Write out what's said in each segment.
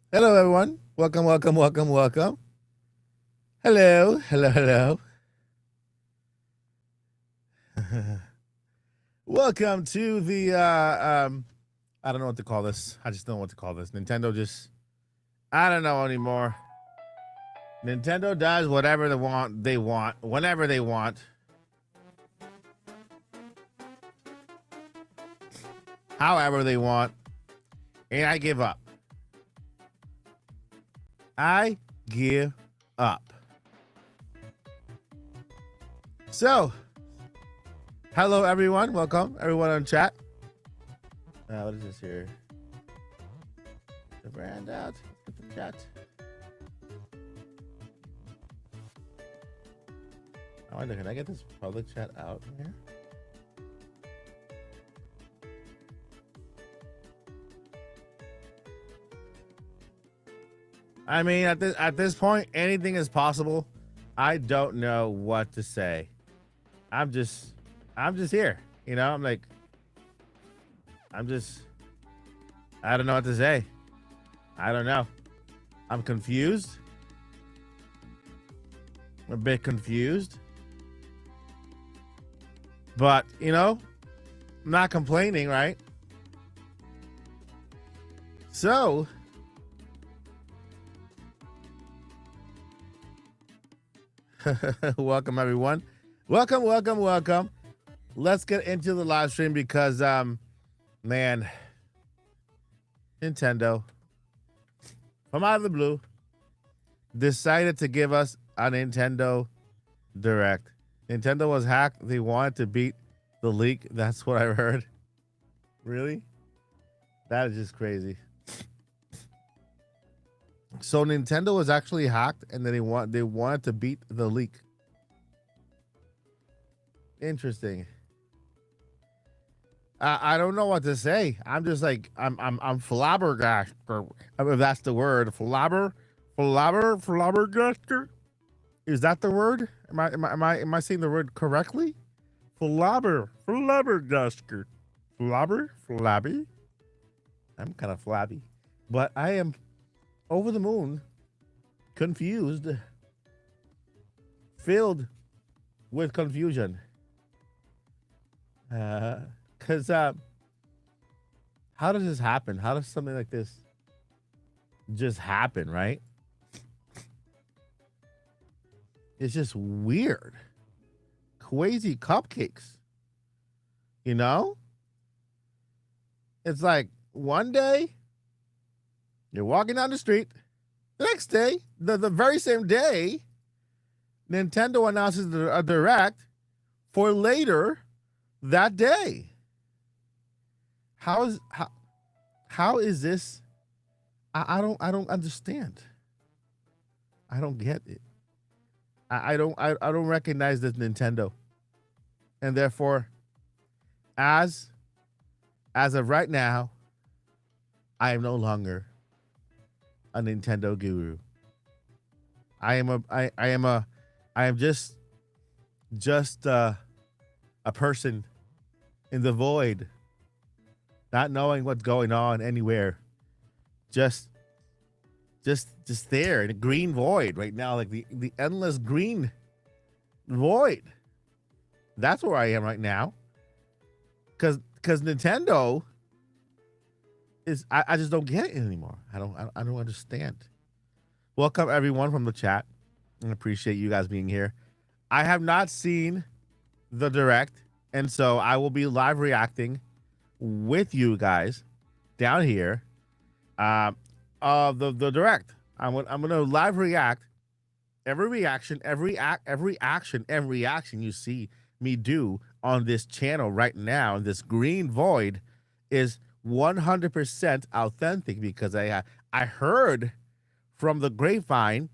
Hello, everyone. Welcome, welcome, welcome, welcome. Hello, hello, hello. Welcome to the I don't know what to call this. I just don't know what to call this. Nintendo just I don't know anymore. Nintendo does whatever they want, whenever they want. However they want. And I give up. I give up. So, hello everyone. Welcome everyone on chat. What is this here? The brand out. Let's get the chat. I wonder, can I get this public chat out here? I mean, at this point, anything is possible. I don't know what to say. I'm just here. You know, I'm like, I don't know what to say. I don't know. I'm confused. I'm a bit confused. But, you know, I'm not complaining, right? So, welcome everyone. Welcome, welcome, welcome. Let's get into the live stream because man, Nintendo from out of the blue decided to give us a Nintendo Direct. Nintendo was hacked. They wanted to beat the leak. That's what I heard. Really? That is just crazy. So Nintendo was actually hacked, and then they wanted to beat the leak. Interesting. I don't know what to say. I'm just like I'm flabbergasted. If that's the word, flabbergasted. Is that the word? Am I saying the word correctly? Flabbergasted. Flabby. I'm kind of flabby, but I am over the moon, confused, filled with confusion. Cause how does this happen? How does something like this just happen, right? It's just weird. Crazy cupcakes. You know? It's like one day you're walking down the street. The next day, the very same day, Nintendo announces a direct for later that day. How is this? I don't understand. I don't get it. I don't recognize this Nintendo. And therefore, as of right now, I am no longer a Nintendo guru. I am just a person in the void, not knowing what's going on anywhere. Just there in a green void right now, like the endless green void. That's where I am right now. Cause Nintendo is I just don't get it anymore. I don't understand. Welcome everyone from the chat. I appreciate you guys being here. I have not seen the direct, and so I will be live reacting with you guys down here. The direct. I'm gonna live react every reaction, every action and reaction you see me do on this channel right now. This green void is 100% authentic because I heard from the grapevine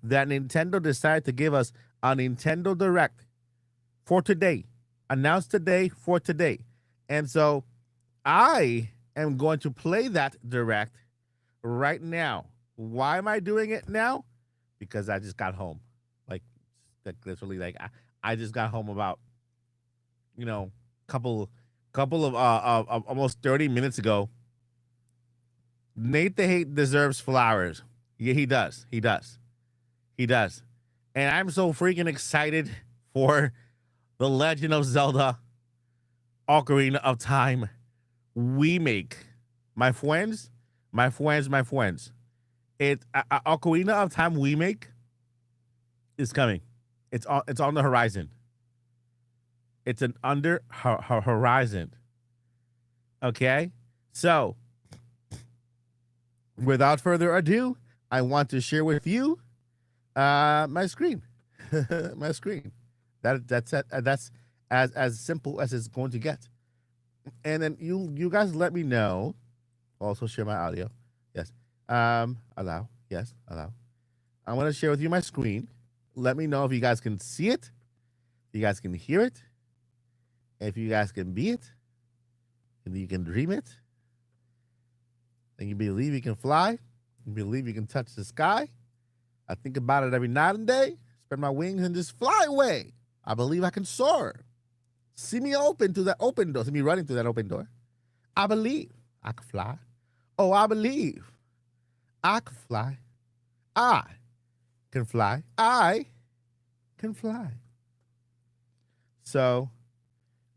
that Nintendo decided to give us a Nintendo Direct for today, announced today for today, and so I am going to play that Direct right now. Why am I doing it now? Because I just got home. Like literally, like I just got home about, couple of almost 30 minutes ago. Nate the Hate deserves flowers. Yeah, he does. He does. He does. And I'm so freaking excited for The Legend of Zelda Ocarina of Time remake. My friends. It Ocarina of Time remake is coming. It's on the horizon. It's an under horizon. Okay? So, without further ado, I want to share with you my screen. My screen. That's it. That's as simple as it's going to get. And then you guys let me know. Also share my audio. Yes. Allow. Yes, allow. I'm going to share with you my screen. Let me know if you guys can see it. If you guys can hear it. If you guys can be it. And you can dream it. And you believe you can fly. You believe you can touch the sky. I think about it every night and day. Spread my wings and just fly away. I believe I can soar. See me open to that open door. See me running through that open door. I believe I can fly. Oh, I believe I can fly. I can fly. I can fly. So,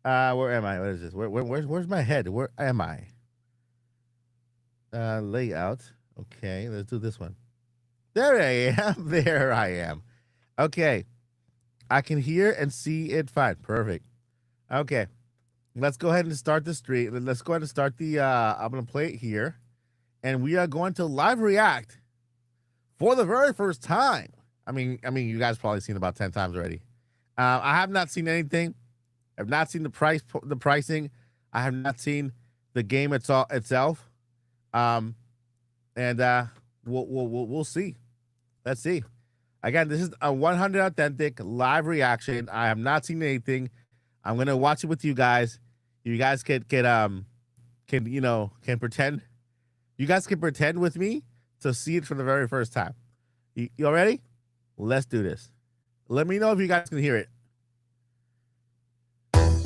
where am I? What is this? Where's my head? Where am I? Layout. Okay, let's do this one. There I am. There I am. Okay. I can hear and see it fine. Perfect. Okay. Let's go ahead and start the stream. Let's go ahead and start the I'm gonna play it here. And we are going to live react for the very first time. I mean, you guys probably seen about 10 times already. I have not seen anything. I've not seen the pricing. I have not seen the game itself. And we'll see. Let's see. Again, this is a 100 authentic live reaction. I have not seen anything. I'm gonna watch it with you guys. You guys can pretend. You guys can pretend with me to see it for the very first time. You all ready? Let's do this. Let me know if you guys can hear it.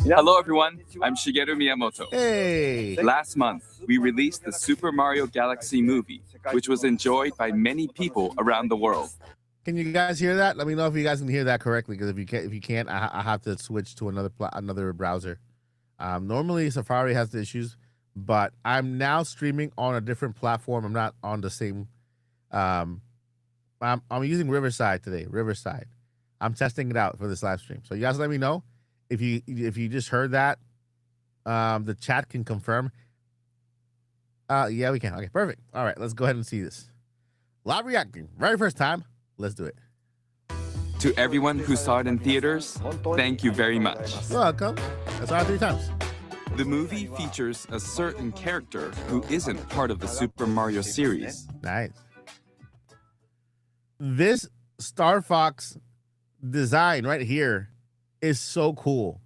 Hello everyone, I'm Shigeru Miyamoto. Hey. Last month, we released the Super Mario Galaxy movie, which was enjoyed by many people around the world. Can you guys hear that? Let me know if you guys can hear that correctly, because if you can't, I have to switch to another browser. Normally Safari has the issues, but I'm now streaming on a different platform. I'm not on the same. I'm using Riverside today. Riverside. I'm testing it out for this live stream. So you guys let me know if you just heard that. The chat can confirm. Yeah, we can. Okay, perfect. All right, let's go ahead and see this. Live reacting. Very first time. Let's do it. To everyone who saw it in theaters, thank you very much. You're welcome. I saw it 3 times. The movie features a certain character who isn't part of the Super Mario series. Nice. This Star Fox design right here is so cool.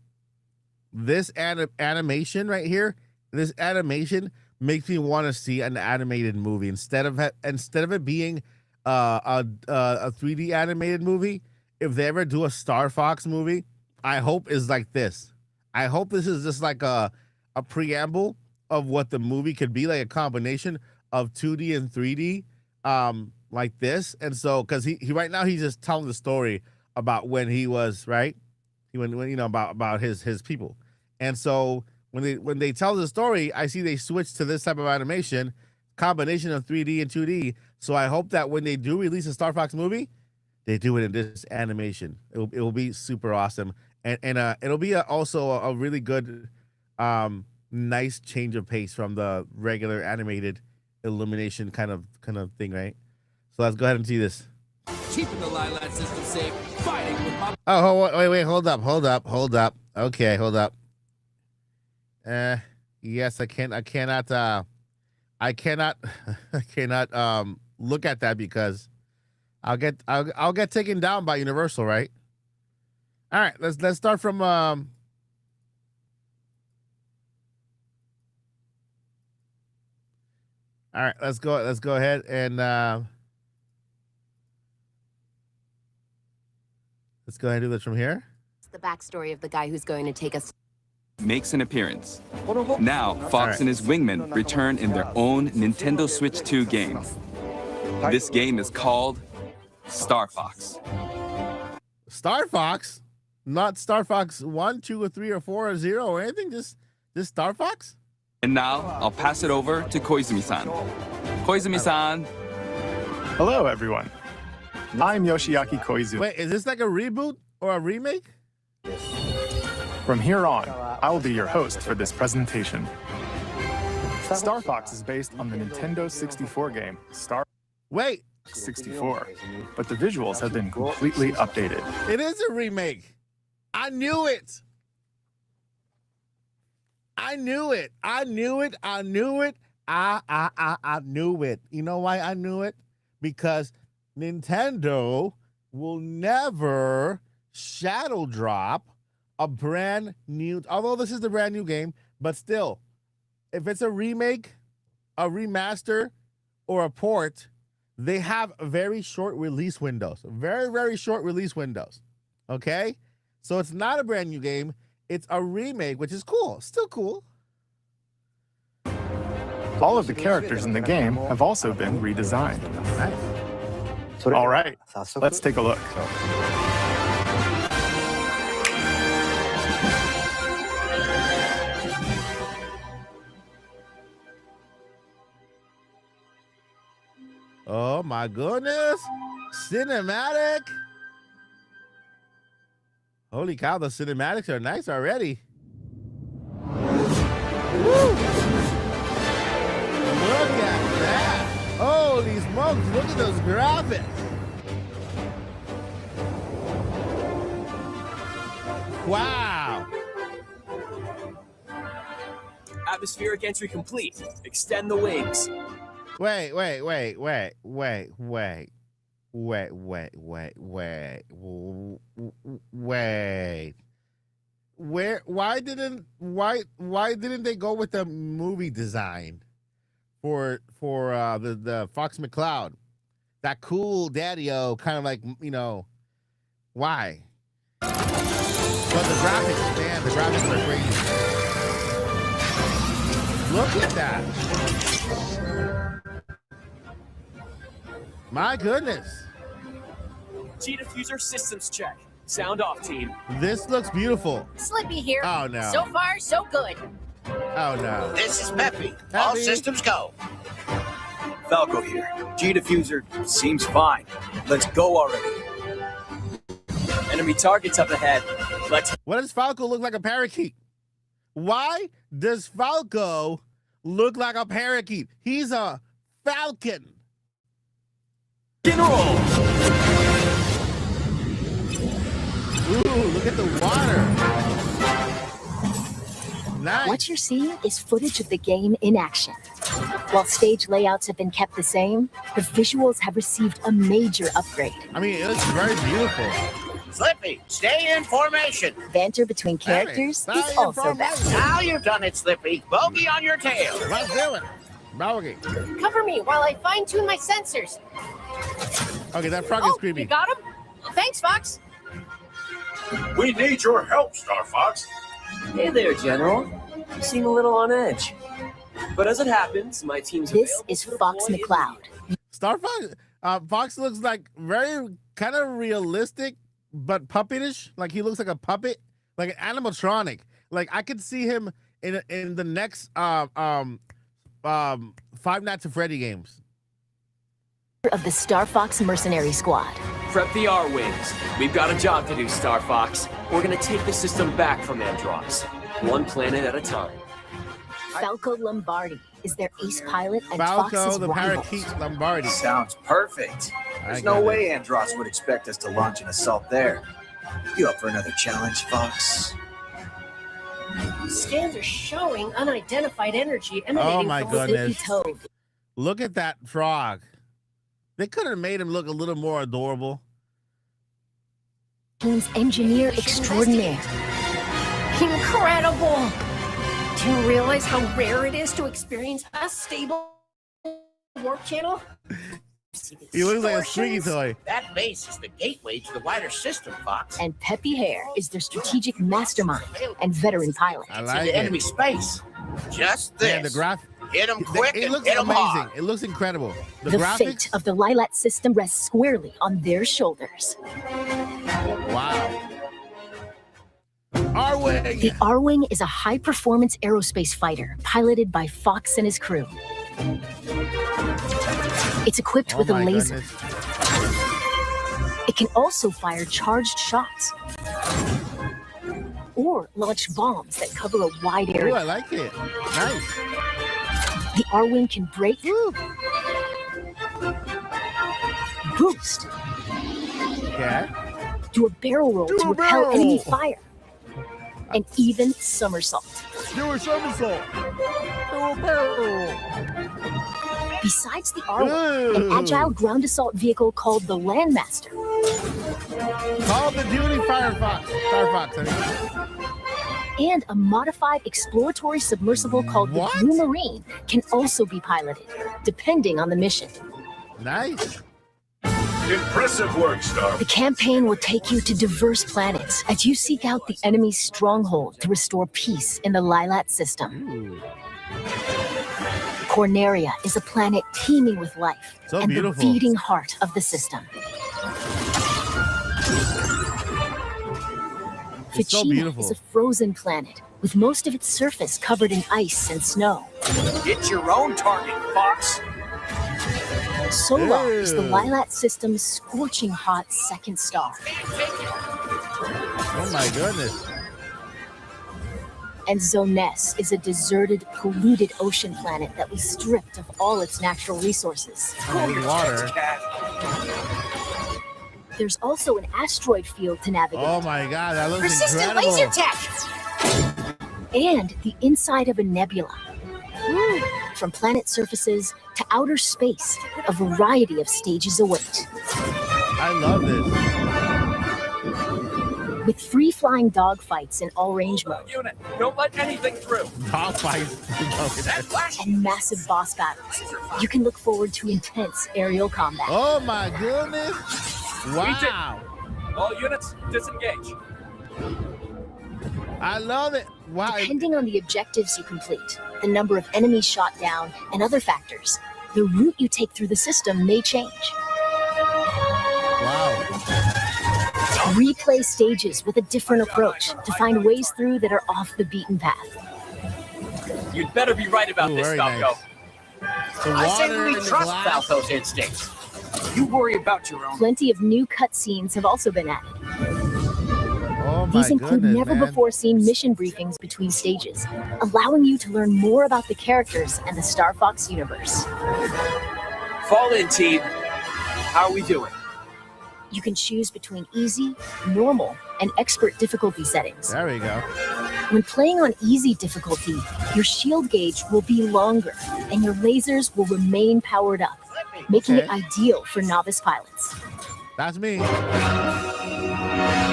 This animation right here, this animation makes me want to see an animated movie instead of it being a 3D animated movie. If they ever do a Star Fox movie, I hope is like this. I hope this is just like a preamble of what the movie could be, like a combination of 2D and 3D, like this. And so, because he right now he's just telling the story about when he was right, when you know about his people. And so when they tell the story, I see they switch to this type of animation, combination of 3D and 2D. So I hope that when they do release a Star Fox movie, they do it in this animation. It will be super awesome, and it'll be also a really good, nice change of pace from the regular animated Illumination kind of thing, right? So let's go ahead and see this. Keeping the Lilat system safe, fighting with my... Oh, wait, hold up. Okay, hold up. Yes, I cannot look at that because I'll get taken down by Universal, right? All right, let's start from all right, let's go ahead and let's go ahead and do this from here. It's the backstory of the guy who's going to take us. Makes an appearance. Now, Fox and his wingmen return in their own Nintendo Switch 2 game. This game is called Star Fox. Star Fox? Not Star Fox 1, 2, or 3, or 4, or 0, or anything? Just Star Fox? And now, I'll pass it over to Koizumi-san. Koizumi-san. Hello, everyone. I'm Yoshiaki Koizumi. Wait, is this like a reboot or a remake? From here on, I will be your host for this presentation. Star Fox is based on the Nintendo 64 game Star Wait. 64, but the visuals have been completely updated. It is a remake. I knew it. I knew it. You know why I knew it? Because Nintendo will never shadow drop a brand new, although this is the brand new game, but still, if it's a remake, a remaster, or a port, they have very short release windows. Very, very short release windows. Okay? So it's not a brand new game. It's a remake, which is cool. Still cool. All of the characters in the game have also been redesigned. Nice. All right, let's take a look. Oh my goodness. Cinematic. Holy cow, the cinematics are nice already. Woo! Look at that. Holy smokes, look at those graphics. Wow. Atmospheric entry complete. Extend the wings. Wait. Where? Why didn't they go with the movie design for the Fox McCloud? That cool daddy-o kind of like, you know, why? But the graphics, man, the graphics are crazy. Look at that. My goodness. G-diffuser systems check. Sound off, team. This looks beautiful. Slippy here. Oh, no. So far, so good. Oh, no. This is Peppy. All Peppy. systems go. Falco here. G-diffuser seems fine. Let's go already. Enemy targets up ahead. Let's... Why does Falco look like a parakeet? Why does Falco look like a parakeet? He's a falcon. Roll. Ooh, look at the water. Nice. What you're seeing is footage of the game in action. While stage layouts have been kept the same, the visuals have received a major upgrade. I mean, it looks very beautiful. Slippy, stay in formation. Banter between characters Stay is in also formation. best. Now you've done it, Slippy. Bogey on your tail. Let's do it. Bogey. Cover me while I fine-tune my sensors. Okay, that frog is You creepy. got him? Thanks, Fox. We need your help, Star Fox. Hey there, General. You seem a little on edge. But as it happens, my team's This available is to Fox deploy McCloud. Star Fox, Fox looks like very kind of realistic, but puppetish. Like he looks like a puppet, like an animatronic. Like I could see him in the next Five Nights at Freddy games. Of the Star Fox Mercenary Squad. Prep the R-Wings. We've got a job to do, Star Fox. We're gonna take the system back from Andross. One planet at a time. Falco Lombardi is their ace pilot and Falco, Fox's the rival. parakeet Lombardi. Sounds perfect. There's I no got it. way Andross would expect us to launch an assault there. You up for another challenge, Fox? Scans are showing unidentified energy Oh my from the goodness. toad. Look at that frog. They could have made him look a little more adorable. Team's engineer extraordinaire. Incredible! Do you realize how rare it is to experience a stable warp channel? He looks like a squeaky toy. That base is the gateway to the wider system, Fox. And Peppy Hare is their strategic mastermind and veteran pilot. I To like the enemy it. space. Just this. Man, the graph. Hit them quick It and looks hit them amazing. hard. It looks incredible. The The graphics. fate of the Lilat system rests squarely on their shoulders. Wow. R-Wing. The R-Wing is a high-performance aerospace fighter piloted by Fox and his crew. It's equipped Oh with a my laser. goodness. It can also fire charged shots or launch bombs that cover a wide Ooh, area. I like it. Nice. The R-Wing can break, Woo. boost, Yeah. do a barrel roll Do to a repel barrel enemy roll. fire, and even somersault. Do a somersault. Do a barrel. Besides the R-Wing, an Ooh. agile ground assault vehicle called the Landmaster Call the duty Firefox. Firefox, I mean. and a modified exploratory submersible called What? the Blue Marine can also be piloted, depending on the mission. Nice. Impressive work, Star. The campaign will take you to diverse planets as you seek out the enemy's stronghold to restore peace in the Lilat system. Ooh. Corneria is a planet teeming with life So and beautiful. the beating heart of the system. It's so Ficina beautiful. is a frozen planet with most of its surface covered in ice and snow. Get your own target, Fox. Solar is the Ew. Lilat system's scorching hot second star. Oh my goodness. And Zones is a deserted, polluted ocean planet that was stripped of all its natural resources. There's water. There's also an asteroid field to navigate. Oh my god, that looks Persistent incredible. laser tech! And the inside of a nebula. From planet surfaces to outer space, a variety of stages await. I love this. With free-flying dogfights in all-range mode Unit, don't let anything through. Top fights. and massive boss battles, you can look forward to intense aerial combat. Oh my goodness. Wow. All units, disengage. I love it. Wow. Depending on the objectives you complete, the number of enemies shot down, and other factors, the route you take through the system may change. Wow. Replay stages with a different approach to find ways through that are off the beaten path. You'd better be right about this, very Falco. nice. The I say water we in the trust glass. Falco's instincts. You worry about your own. Plenty of new cutscenes have also been added. Oh my These include goodness, man. never-before-seen mission briefings between stages, allowing you to learn more about the characters and the Star Fox universe. Fall in, team. How are we doing? You can choose between easy, normal, and expert difficulty settings. There we go. When playing on easy difficulty, your shield gauge will be longer, and your lasers will remain powered up, making it ideal for novice pilots. That's me.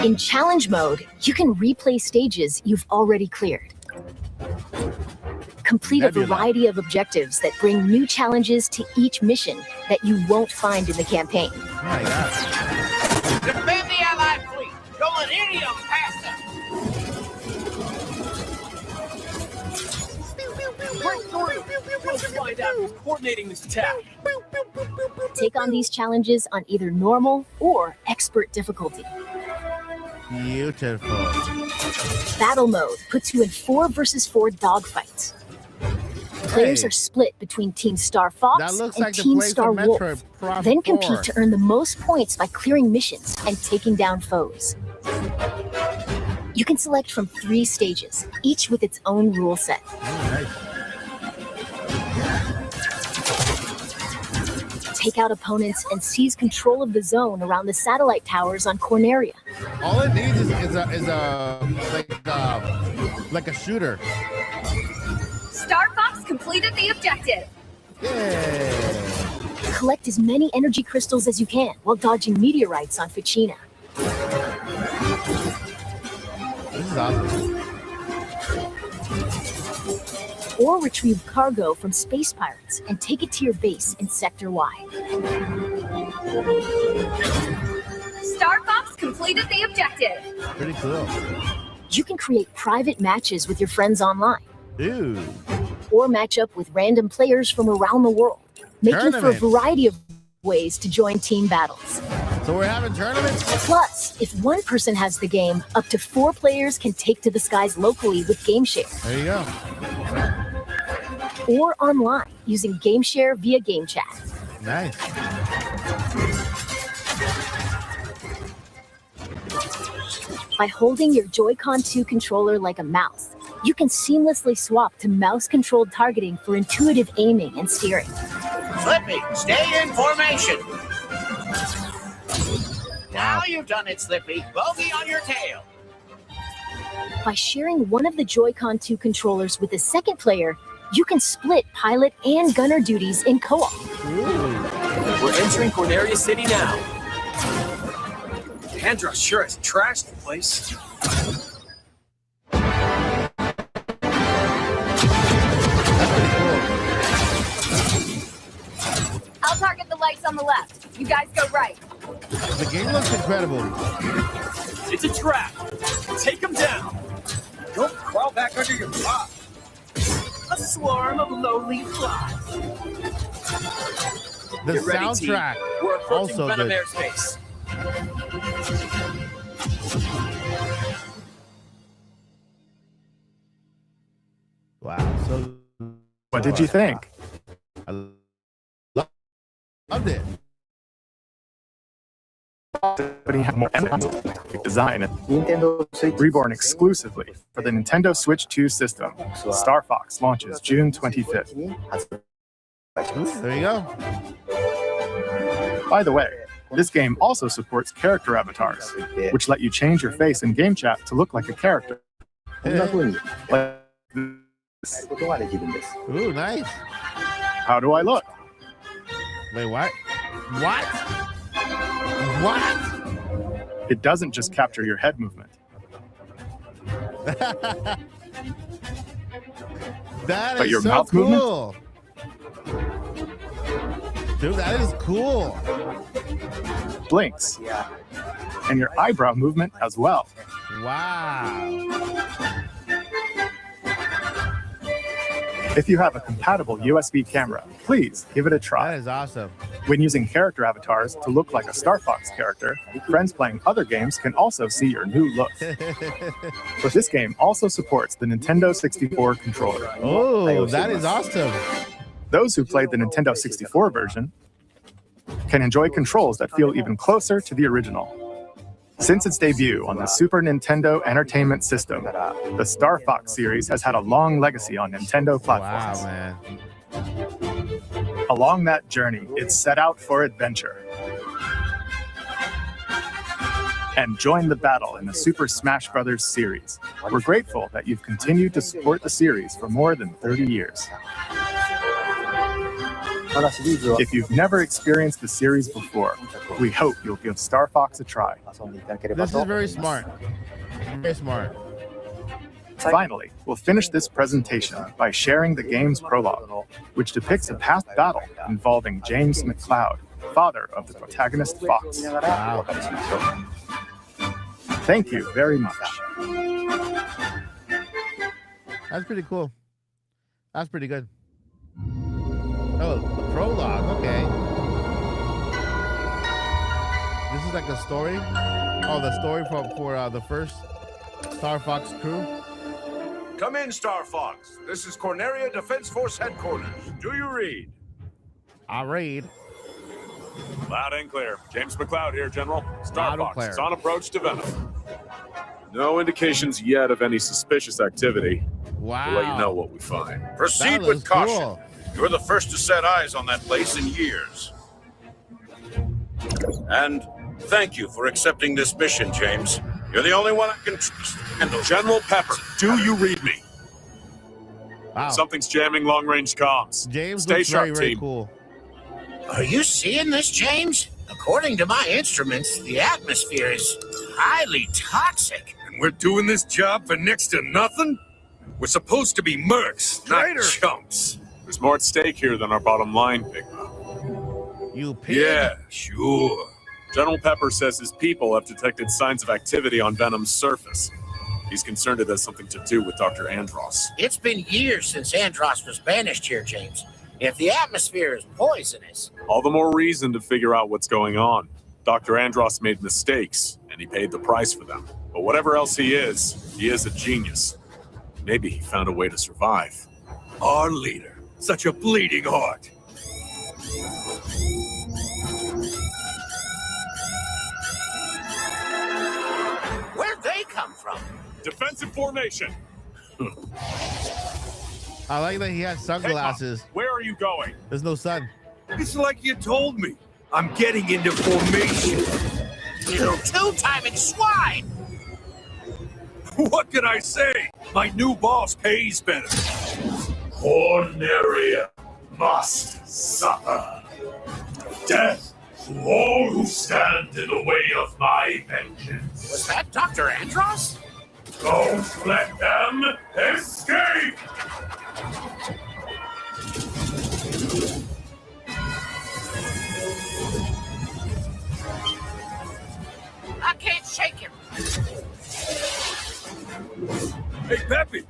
In challenge mode, you can replay stages you've already cleared. Complete Nebula. a variety of objectives that bring new challenges to each mission that you won't find in the campaign. Oh my God. Defend the Allied fleet. Don't let any of them pass us. Break through. We'll find out who's coordinating this attack. Take on these challenges on either normal or expert difficulty. Beautiful. Battle mode puts you in 4 versus 4 dogfights. Players Hey. are split between Team Star Fox That looks and like the Team place Star from Wolf. Metroid Prime Then 4. compete to earn the most points by clearing missions and taking down foes. You can select from 3 stages, each with its own rule set. Oh, nice. Take out opponents and seize control of the zone around the satellite towers on Corneria. All it needs is like a shooter. Star Fox completed the objective. Yeah. Collect as many energy crystals as you can while dodging meteorites on Ficina. This is awesome. Or retrieve cargo from space pirates and take it to your base in Sector Y. Star Fox completed the objective. Pretty cool. You can create private matches with your friends online, Dude. or match up with random players from around the world, making for a Tournaments. variety of ways to join team battles. So we're having tournaments? Plus, if one person has the game, up to 4 players can take to the skies locally with GameShare, There you go. or online using GameShare via Game Chat. Nice. By holding your Joy-Con 2 controller like a mouse, you can seamlessly swap to mouse-controlled targeting for intuitive aiming and steering. Slippy, stay in formation. Now you've done it, Slippy. Bogey on your tail. By sharing one of the Joy-Con 2 controllers with a second player, you can split pilot and gunner duties in co-op. We're entering Corneria City now. Andros sure has trashed the place. I'll target the lights on the left. You guys go right. The game looks incredible. It's a trap. Take them down. Don't crawl back under your rock. A swarm of lowly flies. The Get ready, team. soundtrack We're approaching also Venom good. airspace. Wow. So What did you think? I loved it. But he had more design. Reborn exclusively for the Nintendo Switch 2 system. Star Fox launches June 25th. There you go. By the way, this game also supports character avatars, which let you change your face in game chat to look like a character. Like this. Ooh, nice. How do I look? Wait, what? What? What? It doesn't just capture your head movement. That But is your so mouth movement? cool. Dude, that is cool. Blinks. And your eyebrow movement as well. Wow. If you have a compatible USB camera, please give it a try. That is awesome. When using character avatars to look like a Star Fox character, friends playing other games can also see your new look. But this game also supports the Nintendo 64 controller. Oh, that is awesome. Those who played the Nintendo 64 version can enjoy controls that feel even closer to the original. Since its debut on the Super Nintendo Entertainment System, the Star Fox series has had a long legacy on Nintendo platforms. Wow, man. Along that journey, it set out for adventure and joined the battle in the Super Smash Bros. Series. We're grateful that you've continued to support the series for more than 30 years. If you've never experienced the series before, we hope you'll give Star Fox a try. This is very smart. Very smart. Finally, we'll finish this presentation by sharing the game's prologue, which depicts a past battle involving James McCloud, father of the protagonist Fox. Wow. Thank you very much. That's pretty cool. That's pretty good. Oh, the prologue. Okay. This is like a story. Oh, the story for the first Star Fox crew. Come in, Star Fox. This is Corneria Defense Force Headquarters. Do you read? I read. Loud and clear. James McCloud here, General. Star Loud and Fox clear. is on approach to Venom. No indications yet of any suspicious activity. Wow. We'll let you know what we find. Proceed That with was caution. cool. You're the first to set eyes on that place in years. And thank you for accepting this mission, James. You're the only one I can trust. General Pepper, do you read me? Wow. Something's jamming long-range comms. James Stay looks sharp, very, very team. cool. Are you seeing this, James? According to my instruments, the atmosphere is highly toxic. And we're doing this job for next to nothing? We're supposed to be mercs, not chumps. There's more at stake here than our bottom line, Big Mouth. You pig. Yeah, sure. General Pepper says his people have detected signs of activity on Venom's surface. He's concerned it has something to do with Dr. Andross. It's been years since Andross was banished here, James. If the atmosphere is poisonous, All the more reason to figure out what's going on. Dr. Andross made mistakes, and he paid the price for them. But whatever else he is a genius. Maybe he found a way to survive. Our leader, such a bleeding heart. where'd they come from? Defensive formation. I like that he has sunglasses. Hey, Mom, where are you going? There's no sun. It's like you told me. I'm getting into formation. You two-timing swine! What can I say? My new boss pays better. Corneria must suffer. Death to all who stand in the way of my vengeance. Was that Dr. Andross? Don't let them escape! I can't shake him. Hey, Peppy!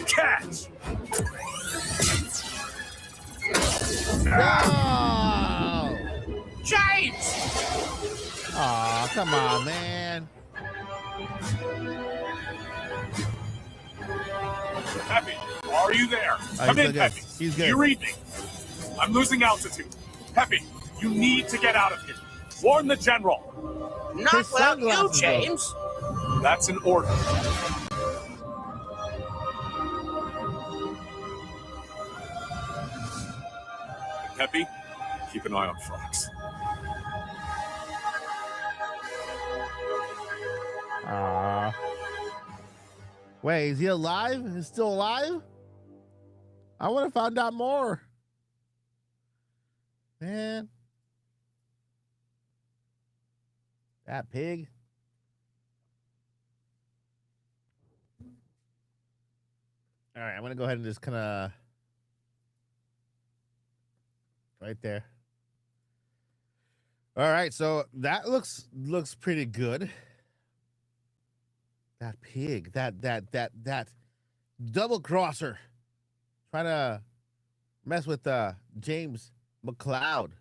Catch! No! James! Aw, come on, man. Peppy, are you there? Come he's in, good. Peppy. He's Do good. you read me? I'm losing altitude. Peppy, you need to get out of here. Warn the general. Not His without you, sunglasses, though. James. That's an order. Peppy, keep an eye on Fox. Wait, is he alive? He's still alive? I would have found out more. Man. That pig. All right, I'm going to go ahead and just kind of right there. All right, so that looks pretty good. That pig, that double crosser, trying to mess with James McCloud.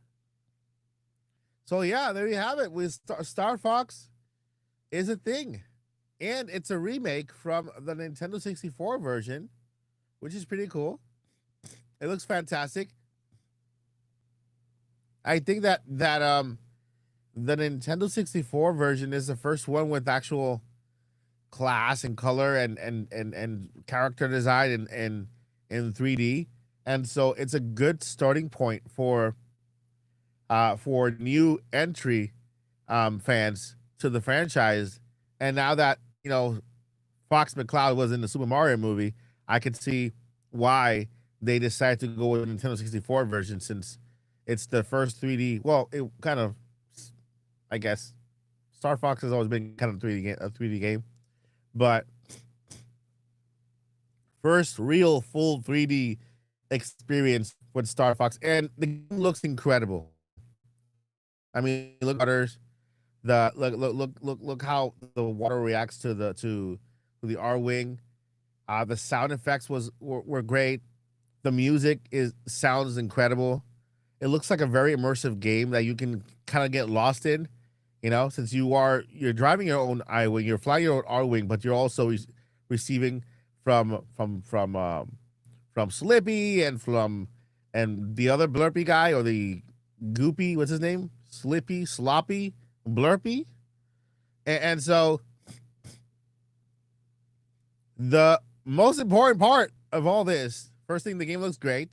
So yeah, there you have it. With Star Fox is a thing, and it's a remake from the Nintendo 64 version, which is pretty cool. It looks fantastic. I think that the Nintendo 64 version is the first one with actual class and color and character design in 3D. And so it's a good starting point for new entry fans to the franchise. And now that, you know, Fox McCloud was in the Super Mario movie, I could see why they decided to go with the Nintendo 64 version, since it's the first 3D. Well, it kind of, I guess, Star Fox has always been kind of a 3D game, but first real full 3D experience with Star Fox, and the game looks incredible. I mean, look others. Look how the water reacts to the R wing. The sound effects were great. The music sounds incredible. It looks like a very immersive game that you can kind of get lost in, you know, since you're driving your own I wing, you're flying your own R wing, but you're also receiving from Slippy and the other blurpy guy, or the goopy, what's his name? Slippy, Sloppy, Blurpy. And so the most important part of all this, first thing, the game looks great.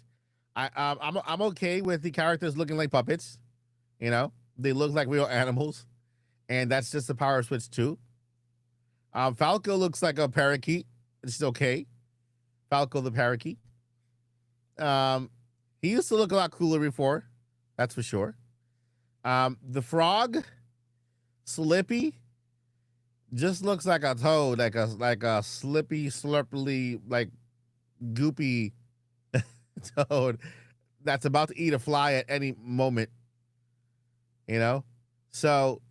I'm okay with the characters looking like puppets. You know, they look like real animals, and that's just the power switch too. Falco looks like a parakeet. It's okay. Falco the parakeet. He used to look a lot cooler before, that's for sure. The frog, Slippy, just looks like a toad, like a slippy, slurply, like goopy toad that's about to eat a fly at any moment. You know? So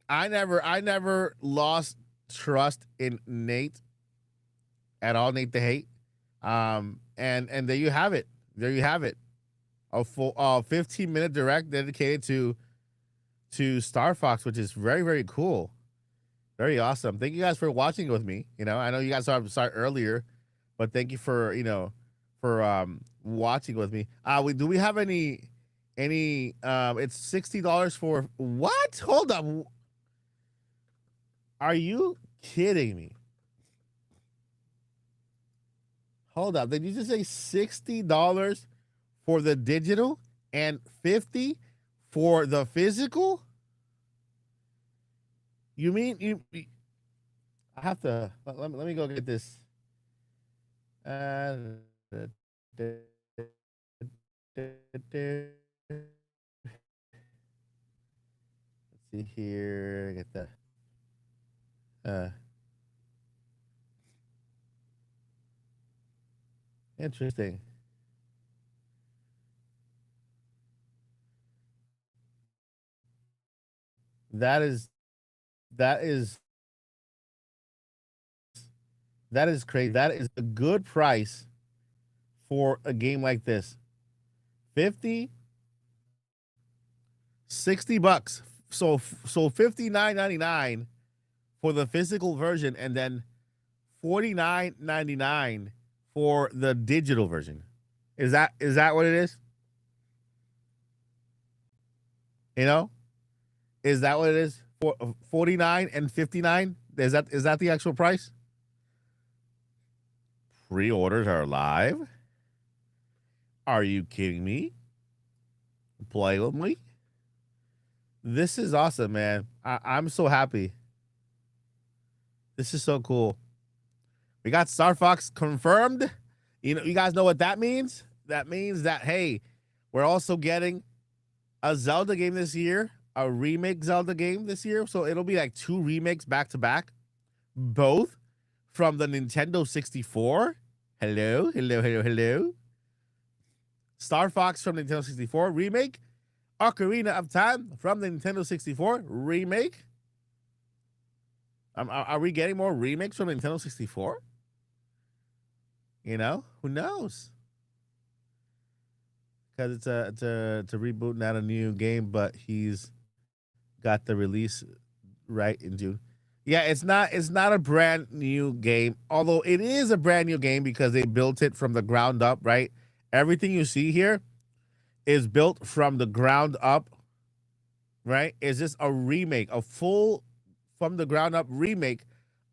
I never lost trust in Nate at all, Nate the Hate. And there you have it. There you have it. A full 15-minute direct dedicated to Star Fox, which is very, very cool. Very awesome. Thank you guys for watching with me. You know, I know you guys saw earlier, but thank you for, you know, for watching with me. Do we have any it's $60 for what? Hold up. Are you kidding me? Hold up. Did you just say $60 for the digital and $50 for the physical? You mean you I have to let me go get this. Let's see here. Get the interesting. That is crazy. That is a good price for a game like this. 50, 60 bucks. So $59.99 for the physical version, and then $49.99 for the digital version. Is that what it is? You know? Is that what it is? For 49 and 59? Is that the actual price? Pre-orders are live. Are you kidding me? Play with me. This is awesome, man. I'm so happy. This is so cool. We got Star Fox confirmed. You know, you guys know what that means? That means that, hey, we're also getting a Zelda game this year, a remake Zelda game this year. So it'll be like 2 remakes back to back, both from the Nintendo 64. Hello. Star Fox from Nintendo 64 remake. Ocarina of Time from the Nintendo 64 remake. Are we getting more remakes from Nintendo 64? You know, who knows? Because it's a reboot, not a new game, but he's got the release right in June. Yeah, it's not a brand new game, although it is a brand new game because they built it from the ground up, right? Everything you see here is built from the ground up, right? It's just a remake, a full from the ground up remake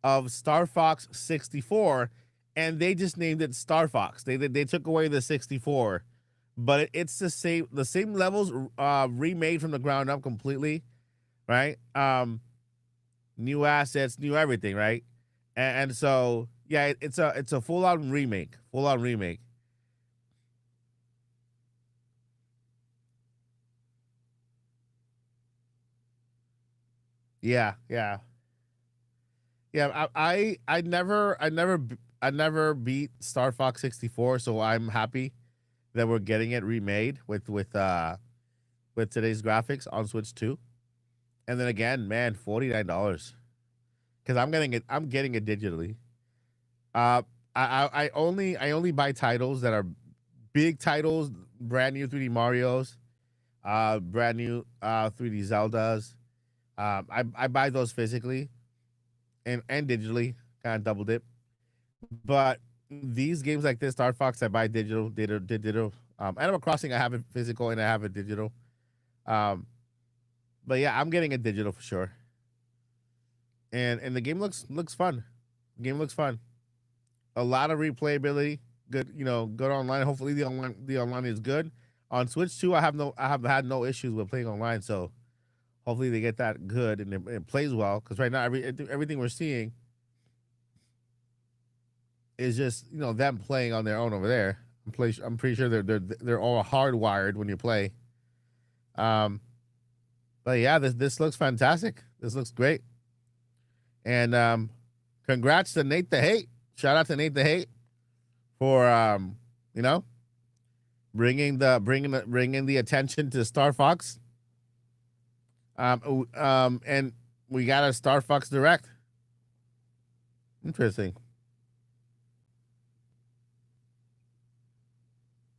of Star Fox 64, and they just named it Star Fox. They took away the 64, but it's the same levels remade from the ground up completely, right? New assets, new everything, right? And so yeah, it's a full on remake, Yeah, yeah, yeah. I never beat Star Fox 64, so I'm happy that we're getting it remade with today's graphics on Switch 2. And then again, man, $49 because I'm getting it digitally. Uh, I only buy titles that are big titles, brand new 3D Mario's, brand new 3D Zeldas. I buy those physically and digitally, kind of double dip. But these games like this, Star Fox, I buy digital. Animal Crossing, I have it physical and I have it digital. Um, but yeah, I'm getting it digital for sure. And the game looks fun. The game looks fun. A lot of replayability. Good, good online. Hopefully the online is good. On Switch 2, I have had no issues with playing online. So hopefully they get that good and it plays well. Because right now everything we're seeing is just them playing on their own over there. I'm pretty sure they're all hardwired when you play. But yeah, this looks fantastic. This looks great. And congrats to Nate the Hate. Shout out to Nate the Hate for bringing the attention to Star Fox. And we got a Star Fox Direct. Interesting.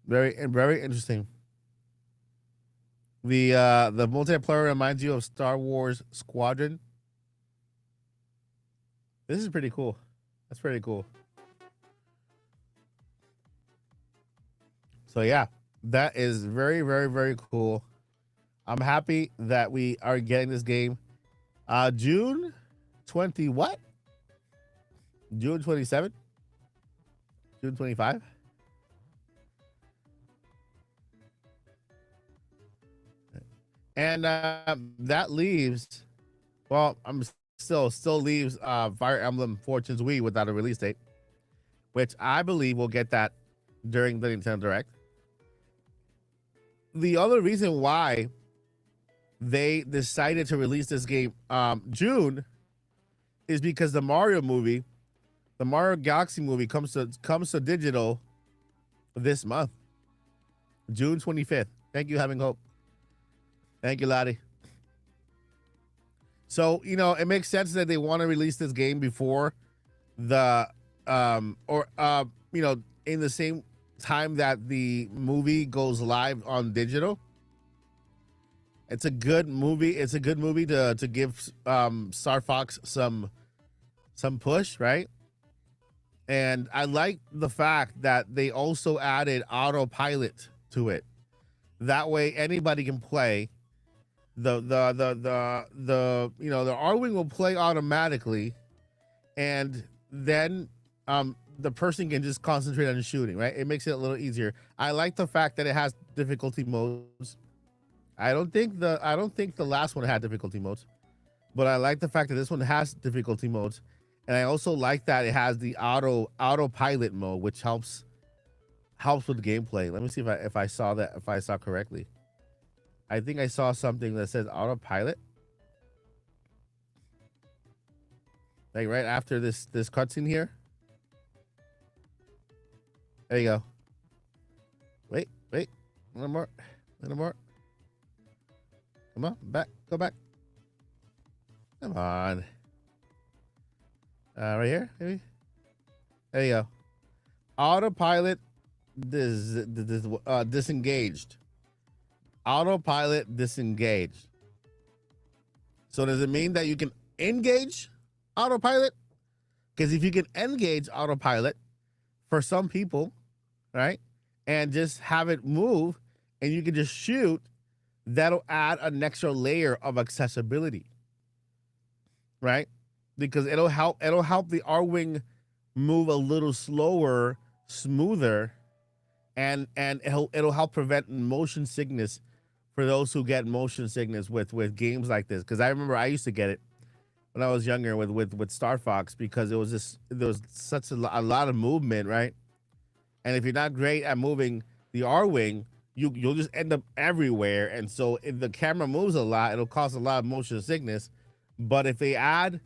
Very interesting. The multiplayer reminds you of Star Wars Squadron. This is pretty cool. That's pretty cool. So yeah, that is very cool. I'm happy that we are getting this game. June 20 what? June 27? June 25? And that leaves, well, I'm still leaves Fire Emblem Fortunes Wii without a release date, which I believe we'll get that during the Nintendo Direct. The other reason why they decided to release this game June is because the Mario Galaxy movie comes to digital this month, June 25th. Thank you, Having Hope. Thank you, Lottie. So, it makes sense that they want to release this game before the in the same time that the movie goes live on digital. It's a good movie. It's a good movie to give Star Fox some push, right? And I like the fact that they also added autopilot to it. That way anybody can play. The R-Wing will play automatically, and then the person can just concentrate on shooting, right? It makes it a little easier. I like the fact that it has difficulty modes. I don't think the last one had difficulty modes, but I like the fact that this one has difficulty modes. And I also like that it has the autopilot mode, which helps with gameplay. Let me see if I saw correctly. I think I saw something that says autopilot. Like right after this cutscene here. There you go. Wait. A little more. Come on, go back. Come on. Right here, maybe. There you go. Autopilot disengaged. Autopilot disengaged. So does it mean that you can engage autopilot? Because if you can engage autopilot for some people, right, and just have it move and you can just shoot, that'll add an extra layer of accessibility, right? Because it'll help the R-Wing move a little slower, smoother, and it'll help prevent motion sickness for those who get motion sickness with games like this. Because I remember I used to get it when I was younger with Star Fox, because there was such a lot of movement, right? And if you're not great at moving the R-Wing, you'll just end up everywhere. And so if the camera moves a lot, it'll cause a lot of motion sickness. But if they add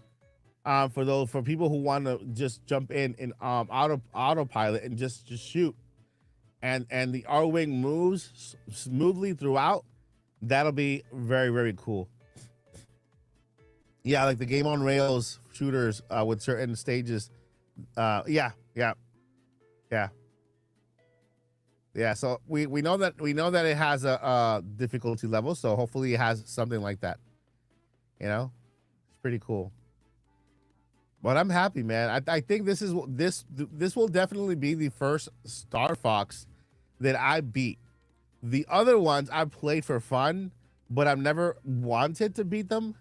for people who want to just jump in autopilot and just shoot, and the R-Wing moves smoothly throughout, that'll be very, very cool. Yeah, like the game on rails shooters with certain stages. Yeah. So we know that it has a difficulty level. So hopefully it has something like that. You know, it's pretty cool. But I'm happy, man. I think this will definitely be the first Star Fox that I beat. The other ones I played for fun, but I've never wanted to beat them.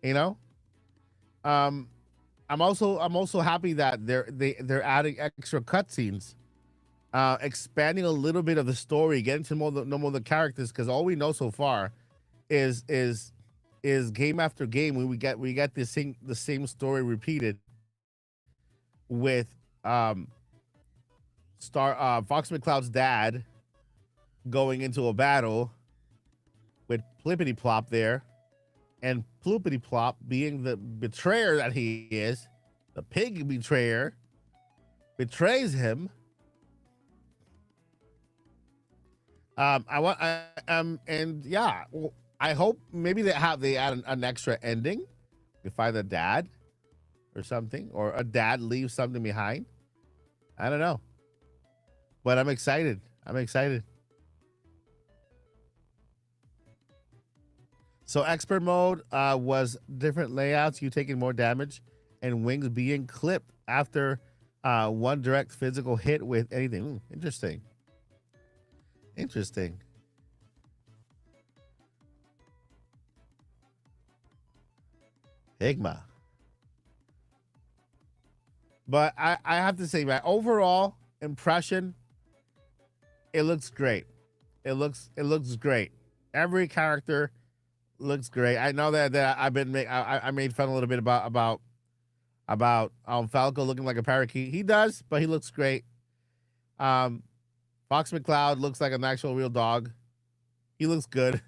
You know, I'm also happy that they're adding extra cutscenes, expanding a little bit of the story, getting to know more of the characters. Because all we know so far is game after game when we get the same story repeated with Fox McCloud's dad going into a battle with Plippity Plop there, and Ploopity Plop being the betrayer that he is, the pig betrayer, betrays him. And yeah, well, I hope maybe they add an extra ending. You find a dad or something, or a dad leaves something behind. I don't know, but I'm excited. So expert mode was different layouts, you taking more damage, and wings being clipped after one direct physical hit with anything. Interesting. Higma. But I have to say, my overall impression, it looks great. It looks great. Every character looks great. I know that I made fun a little bit about Falco looking like a parakeet. He does, but he looks great. Fox McCloud looks like an actual real dog. He looks good.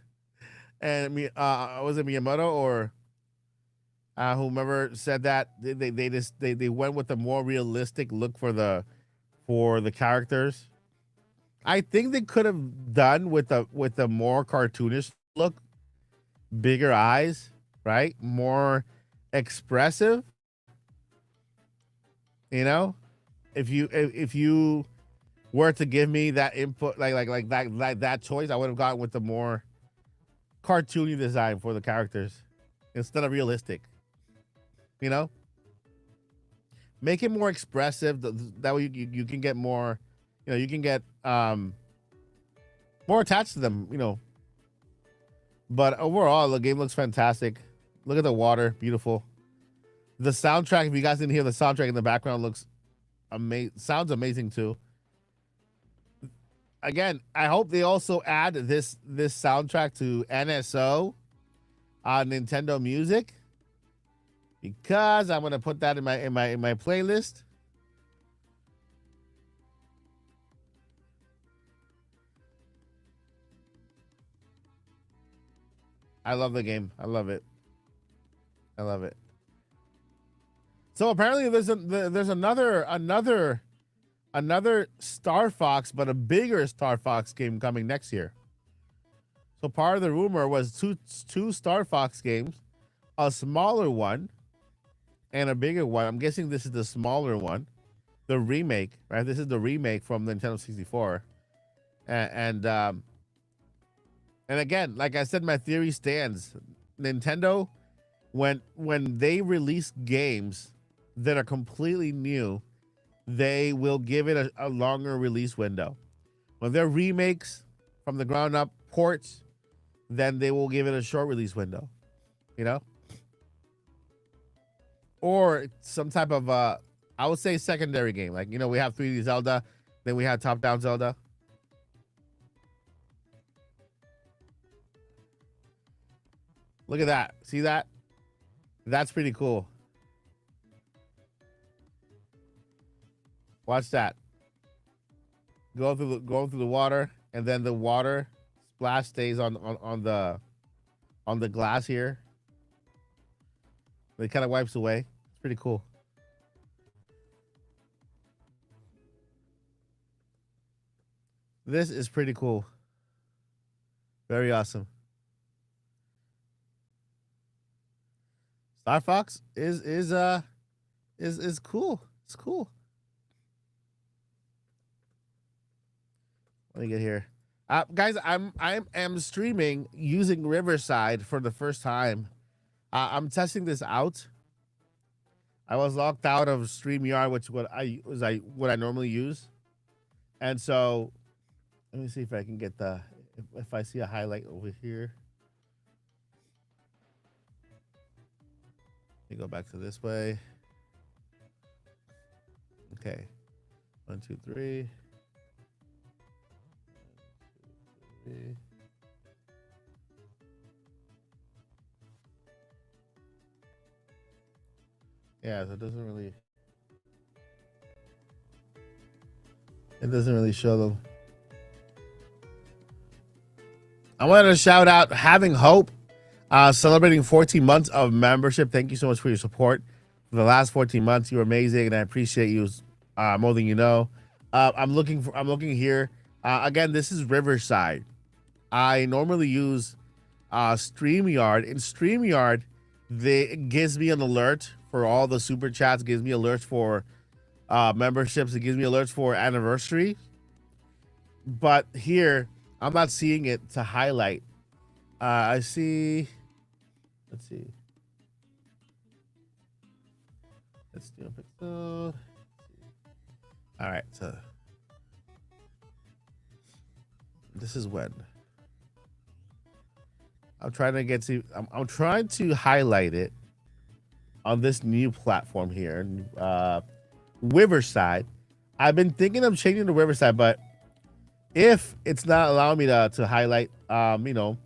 And was it Miyamoto or whomever said that they went with a more realistic look for the characters. I think they could have done with a more cartoonish look, bigger eyes, right? More expressive. You know, if you were to give me that input, like that choice, I would have gone with the more cartoony design for the characters instead of realistic. You know, make it more expressive. That way you can get more, you can get more attached to them. But overall, the game looks fantastic. Look at the water, beautiful. The soundtrack, if you guys didn't hear the soundtrack in the background, looks amazing. Sounds amazing too. Again, I hope they also add this soundtrack to NSO on Nintendo Music, because I'm gonna put that in my playlist. I love the game. I love it. So apparently there's another Star Fox, but a bigger Star Fox game coming next year. So part of the rumor was two Star Fox games, a smaller one, and a bigger one. I'm guessing this is the smaller one, the remake, right? This is the remake from the Nintendo 64, and again, like I said, my theory stands. Nintendo, when they release games that are completely new, they will give it a longer release window. When they're remakes from the ground up ports, then they will give it a short release window, you know? Or some type of, I would say secondary game. Like, you know, we have 3D Zelda, then we have top-down Zelda. Look at that. See that? That's pretty cool. Watch that. Going through the water, and then the water splash stays on the glass here. It kind of wipes away. It's pretty cool. This is pretty cool. Very awesome. Star Fox is cool. It's cool. Let me get here. Guys, I am streaming using Riverside for the first time. I'm testing this out. I was locked out of StreamYard, which what I normally use. And so let me see if I can get if I see a highlight over here. Let me go back to this way. Okay. 1, 2, 3. Yeah, so it doesn't really show them. I wanted to shout out Having Hope, celebrating 14 months of membership. Thank you so much for your support. For the last 14 months, you're amazing, and I appreciate you more than you know. I'm looking here. Again, this is Riverside. I normally use StreamYard. In StreamYard, it gives me an alert for all the super chats. It gives me alerts for memberships. It gives me alerts for anniversary. But here, I'm not seeing it to highlight. I see. Let's see. Let's do a pixel. All right, so this is when I'm trying to get to. I'm trying to highlight it on this new platform here, Riverside. I've been thinking of changing to Riverside, but if it's not allowing me to highlight, you know,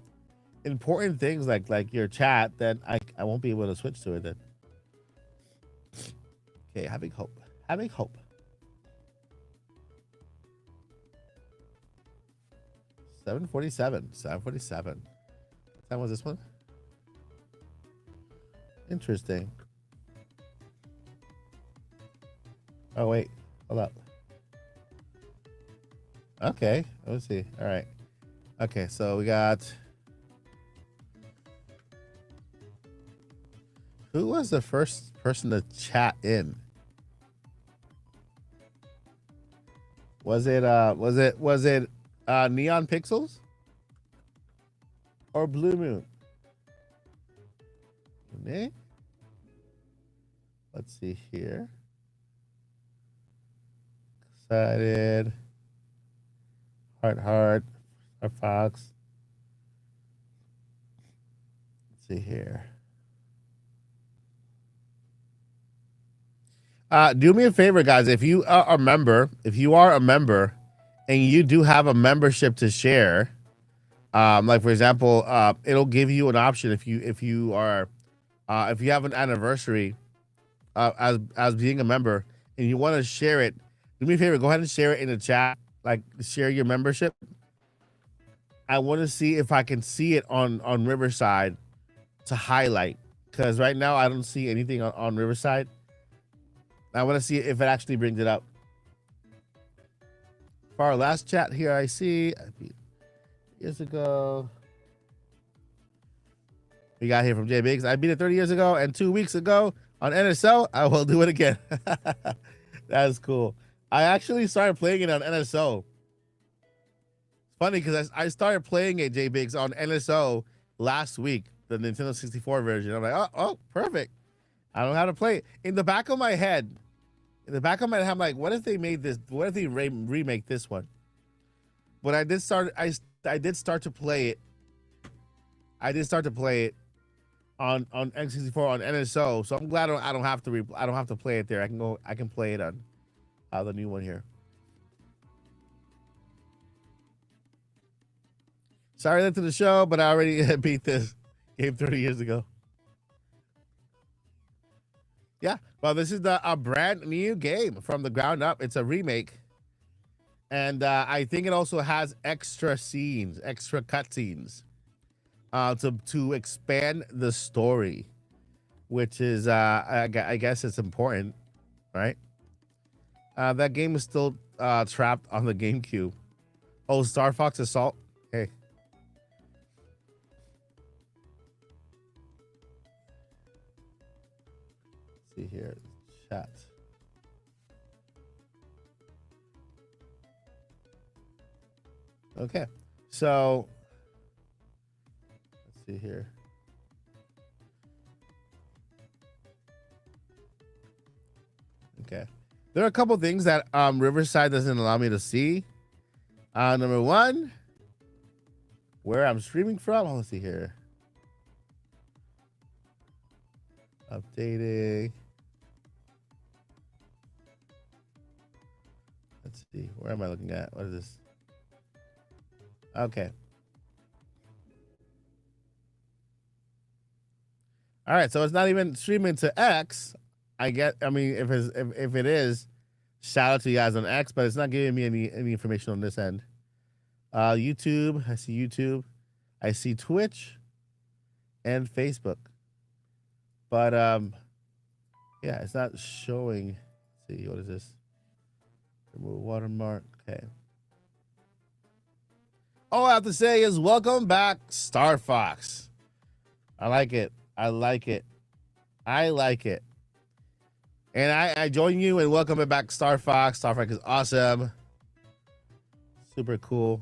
important things like your chat, then I won't be able to switch to it then. Okay, having hope. Having hope. 747. 747. What time was this one? Interesting. Oh wait, hold up. Okay, let's see. All right. Okay, so we got. Who was the first person to chat in? Was it Neon Pixels or Blue Moon? Okay. Let's see here. Excited. Heart, Fox. Let's see here. Do me a favor, guys. If you are a member, and you do have a membership to share, like for example, it'll give you an option if you have an anniversary as being a member and you want to share it. Do me a favor, go ahead and share it in the chat. Like share your membership. I want to see if I can see it on Riverside to highlight, because right now I don't see anything on Riverside. I want to see if it actually brings it up. For our last chat here, I see years ago. We got here from J Biggs. I beat it 30 years ago, and 2 weeks ago On NSO, I will do it again. That's cool. I actually started playing it on NSO. It's funny because I started playing it, J-Biggs, on NSO last week, the Nintendo 64 version. I'm like, oh, perfect. I don't know how to play it. In the back of my head, I'm like, what if they made this? What if they remake this one? But I did start to play it. I did start to play it on N64 on NSO. So I'm glad I don't have to play it there. I can play it on the new one here. Sorry late to the show, but I already beat this game 30 years ago. Yeah, well, this is a brand new game from the ground up. It's a remake. And I think it also has extra cutscenes to expand the story, which is, I guess it's important, right? That game is still trapped on the GameCube. Oh, Star Fox Assault. Hey. Let's see here, chat. Okay, so let's see here. Okay, there are a couple things that Riverside doesn't allow me to see. Number one, where I'm streaming from. Let's see here. Updating. Let's see. Where am I looking at? What is this? Okay. All right. So it's not even streaming to X. I mean, if it is, shout out to you guys on X, but it's not giving me any information on this end. YouTube. I see YouTube. I see Twitch and Facebook. But yeah, it's not showing. Let's see, what is this? Remove watermark. Okay. All I have to say is welcome back, Star Fox. I like it. I like it. I like it. And I join you in welcoming back Star Fox. Star Fox is awesome. Super cool.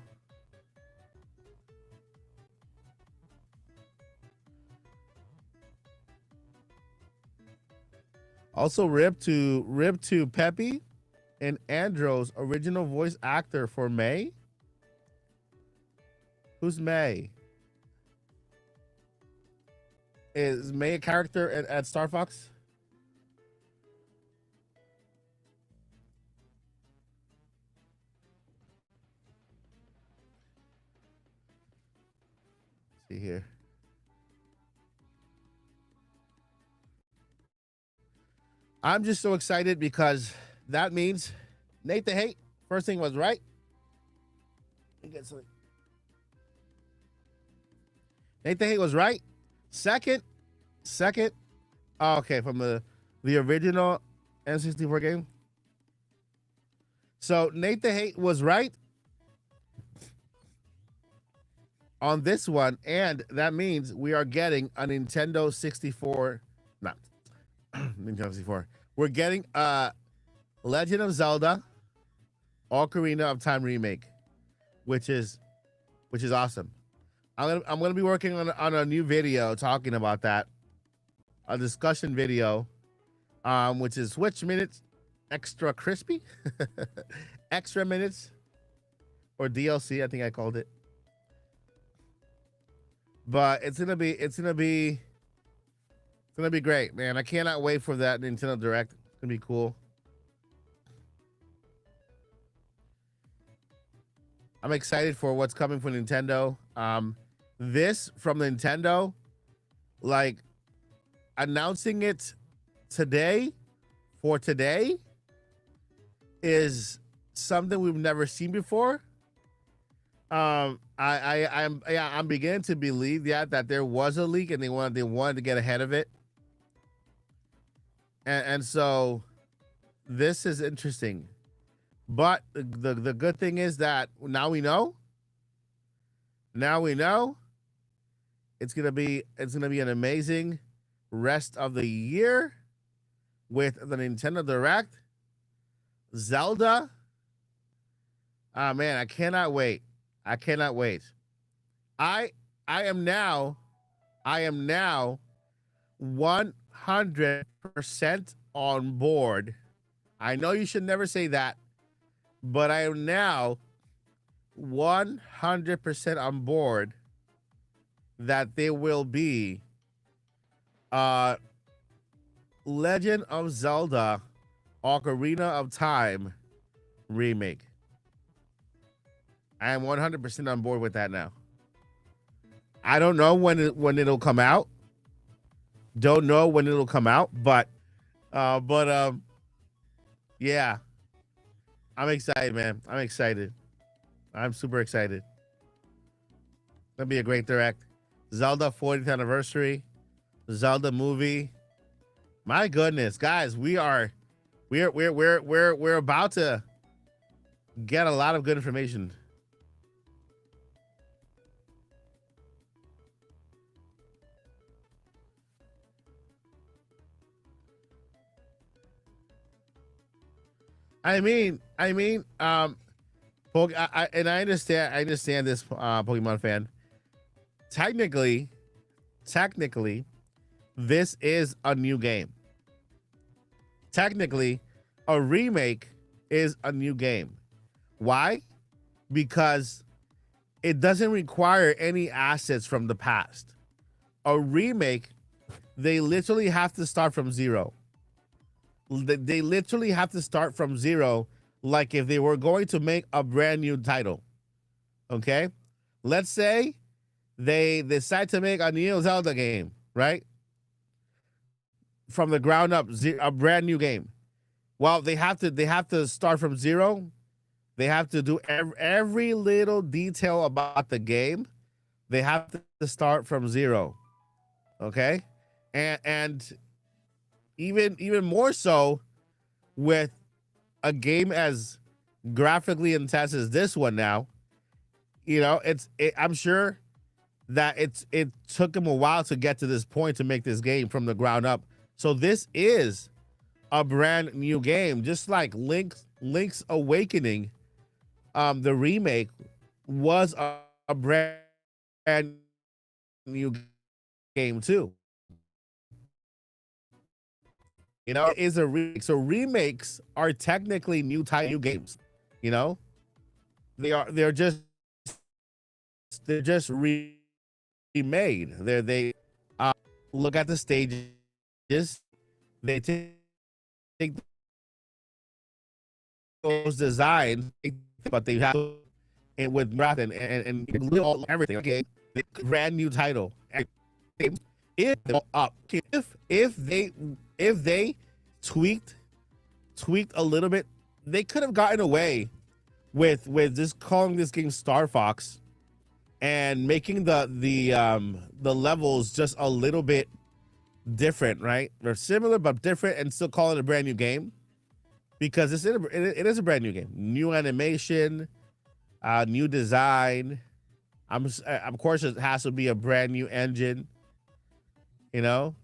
Also, rip to Peppy and Andros, original voice actor for May. Who's May? Is May a character at Star Fox? Let's see here. I'm just so excited because that means Nate the Hate, first thing was right. Get something. Nate the Hate was right. Second, okay, from the original N64 game. So Nate the Hate was right on this one, and that means we are getting a Nintendo 64, not Nintendo 64. We're getting Legend of Zelda Ocarina of Time remake, which is awesome. I'm gonna be working on a new video talking about that, a discussion video, which is Switch minutes extra crispy, extra minutes, or DLC. I think I called it. But it's gonna be great, man. I cannot wait for that Nintendo Direct. It's gonna be cool. I'm excited for what's coming from Nintendo. This from Nintendo, like announcing it today for today is something we've never seen before. I'm beginning to believe that there was a leak and they wanted to get ahead of it. And so this is interesting. But the good thing is that now we know. Now we know it's gonna be an amazing rest of the year. with the Nintendo Direct. Zelda. Ah, man, I cannot wait. I cannot wait. I am now 100% on board. I know you should never say that, but I am now 100% on board that there will be Legend of Zelda Ocarina of Time remake. I am 100% on board with that now. I don't know when it'll come out. Don't know when it'll come out, but yeah. I'm excited, man. I'm excited. I'm super excited. That'll be a great direct. Zelda 40th anniversary. Zelda movie. My goodness, guys, we're about to get a lot of good information. I understand this, Pokemon fan. Technically, this is a new game. Technically, a remake is a new game. Why? Because it doesn't require any assets from the past. A remake, they literally have to start from zero. They literally have to start from zero, like if they were going to make a brand new title. Okay? Let's say they decide to make a new Zelda game, right? From the ground up, a brand new game. Well, they have to start from zero. They have to do every little detail about the game. They have to start from zero. Okay? And even more so with a game as graphically intense as this one now. You know, I'm sure that it took them a while to get to this point to make this game from the ground up. So this is a brand new game, just like Link's Awakening. The remake was a brand new game too. You know, it is a remake. So remakes are technically new games. You know, they're just remade. They look at the stages. They take those designs, but they have and with breath and everything. Okay, brand new title. If they tweaked a little bit, they could have gotten away with just calling this game Star Fox and making the levels just a little bit different, right? They're similar but different, and still call it a brand new game, because it is a brand new game. New animation, new design. Of course, it has to be a brand new engine. You know,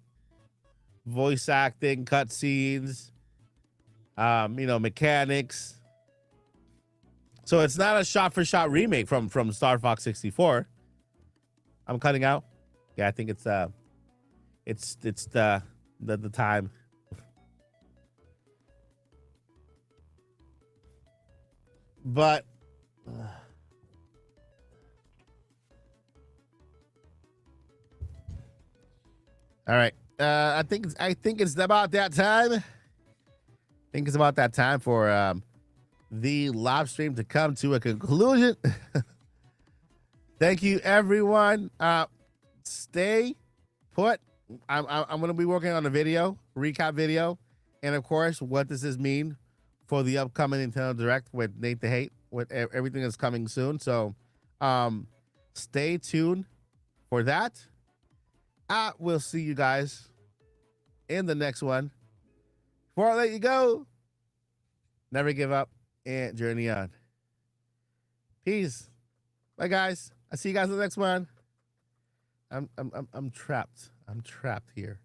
voice acting, cutscenes, mechanics. So it's not a shot-for-shot remake from Star Fox 64. I'm cutting out. Yeah, I think it's the time. But all right. I think it's about that time. I think it's about that time for the live stream to come to a conclusion. Thank you, everyone. Stay put. I'm going to be working on a recap video, and of course, what does this mean for the upcoming Nintendo Direct with Nate the Hate, with everything that's coming soon. So, stay tuned for that. We'll see you guys in the next one. Before I let you go, never give up and journey on. Peace. Bye, guys. I'll see you guys in the next one. I'm trapped. I'm trapped here.